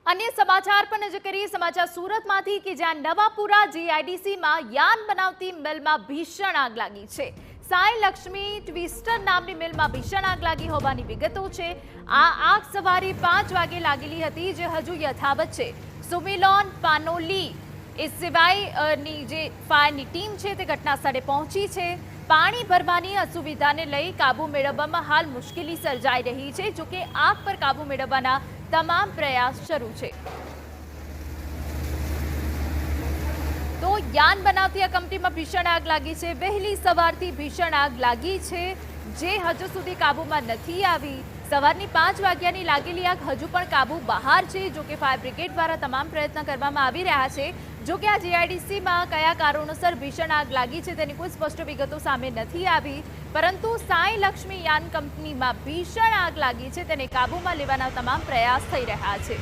अन्य समाचार पर नजर करिए। समाचार सूरतમાંથી કે જ્યાં નવાપુરા જીઆઈડીસીમાં યાન બનાવતી મિલમાં ભીષણ આગ લાગી છે। સાઈ લક્ષ્મી ટ્વિસ્ટર નામની મિલમાં ભીષણ આગ લાગી હોવાની વિગતો છે। આ આગ સવારે 5 વાગે લાગેલી હતી, જે હજુ યથાવત છે। સુમિલોન પાનોલી એ સિવાયની જે ફાયરની ટીમ છે તે ઘટના સ્થળે પહોંચી છે। પાણી ભરવાની અસુવિધાને લઈ કાબુ મેળવવામાં હાલ મુશ્કેલી સર્જાઈ રહી છે। જો કે આગ પર કાબુ મેળવવાના તમામ પ્રયાસ શરૂ છે। તો યાન બનાવતી આ કંપનીમાં ભીષણ આગ લાગી છે। વહેલી સવારથી ભીષણ આગ લાગી છે, જે હજુ સુધી કાબુમાં નથી આવી। સવારની 5 વાગ્યાની લાગેલી આગ હજુ પણ કાબુ બહાર છે। જો કે ફાયર બ્રિગેડ દ્વારા તમામ પ્રયત્ન કરવામાં આવી રહ્યા છે। જો કે આ જીઆઈડીસીમાં કયા કારણોસર ભીષણ આગ લાગી છે તેની કોઈ સ્પષ્ટ વિગતો સામે નથી આવી, પરંતુ સાઈ લક્ષ્મી યાન કંપનીમાં ભીષણ આગ લાગી છે તેને કાબૂમાં લેવાના તમામ પ્રયાસ થઈ રહ્યા છે।